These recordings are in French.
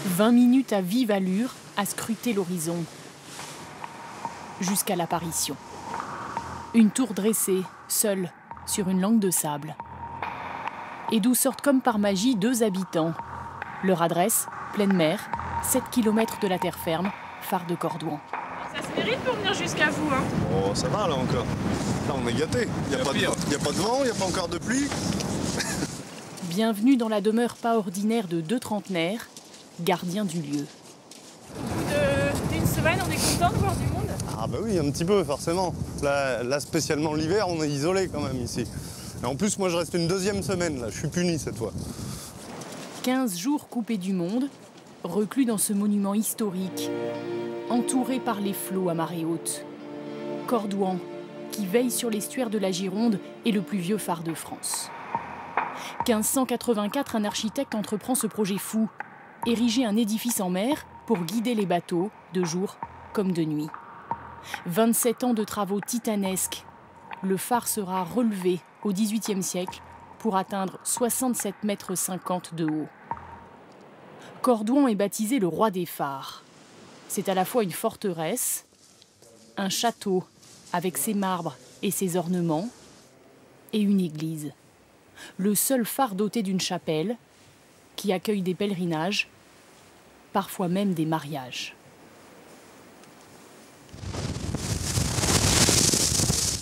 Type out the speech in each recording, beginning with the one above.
20 minutes à vive allure à scruter l'horizon. Jusqu'à l'apparition. Une tour dressée, seule, sur une langue de sable. Et d'où sortent comme par magie 2 habitants. Leur adresse, pleine mer, 7 km de la terre ferme, phare de Cordouan. Ça se mérite pour venir jusqu'à vous, hein. Oh, ça va là encore. Là, on est gâtés. Il n'y a pas de vent, il n'y a pas encore de pluie. Bienvenue dans la demeure pas ordinaire de 2 trentenaires, gardiens du lieu. Au bout d'une semaine, on est content de voir du monde. Ah bah oui, un petit peu, forcément. Là spécialement l'hiver, on est isolé quand même ici. Et en plus, moi, je reste une 2e semaine, là. Je suis puni cette fois. 15 jours coupés du monde, reclus dans ce monument historique, entouré par les flots à marée haute. Cordouan, qui veille sur l'estuaire de la Gironde, est le plus vieux phare de France. 1584, un architecte entreprend ce projet fou, ériger un édifice en mer pour guider les bateaux, de jour comme de nuit. 27 ans de travaux titanesques, le phare sera relevé au XVIIIe siècle pour atteindre 67,50 mètres de haut. Cordouan est baptisé le roi des phares. C'est à la fois une forteresse, un château avec ses marbres et ses ornements, et une église. Le seul phare doté d'une chapelle qui accueille des pèlerinages, parfois même des mariages.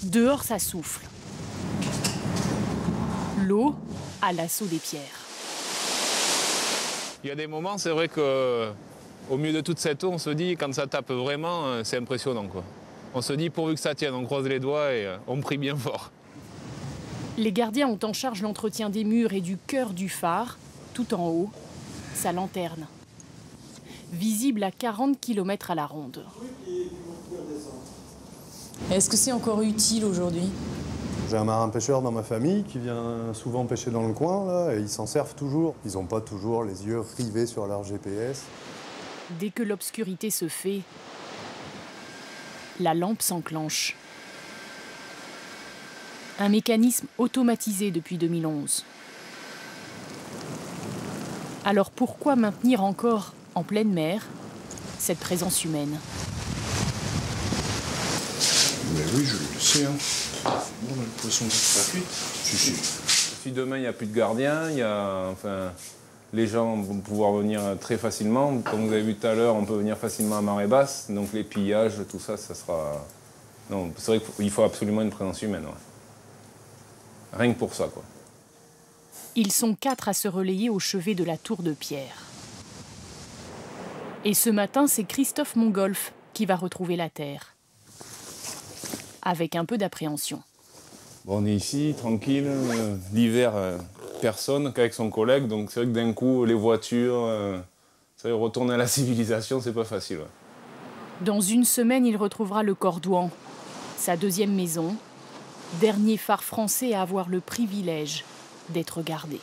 Dehors, ça souffle. L'eau à l'assaut des pierres. Il y a des moments, c'est vrai qu'au milieu de toute cette eau, on se dit, quand ça tape vraiment, c'est impressionnant, quoi. On se dit, pourvu que ça tienne, on croise les doigts et on prie bien fort. Les gardiens ont en charge l'entretien des murs et du cœur du phare, tout en haut, sa lanterne. Visible à 40 km à la ronde. Est-ce que c'est encore utile aujourd'hui? J'ai un marin pêcheur dans ma famille qui vient souvent pêcher dans le coin, là, et ils s'en servent toujours. Ils n'ont pas toujours les yeux rivés sur leur GPS. Dès que l'obscurité se fait, la lampe s'enclenche. Un mécanisme automatisé depuis 2011. Alors pourquoi maintenir encore, en pleine mer, cette présence humaine? Mais oui, je le sais. Hein. Bon, le poisson pas cuit. Si demain il n'y a plus de gardiens, les gens vont pouvoir venir très facilement. Comme vous avez vu tout à l'heure, on peut venir facilement à marée basse. Donc les pillages, tout ça, ça sera... Non, c'est vrai qu'il faut absolument une présence humaine. Ouais. Rien que pour ça, quoi. Ils sont 4 à se relayer au chevet de la tour de pierre. Et ce matin, c'est Christophe Mongolf qui va retrouver la terre. Avec un peu d'appréhension. Bon, on est ici, tranquille. L'hiver, personne qu'avec son collègue. Donc c'est vrai que d'un coup, les voitures, retourner à la civilisation, c'est pas facile. Ouais. Dans une semaine, il retrouvera le Cordouan, sa 2e maison, dernier phare français à avoir le privilège d'être gardé.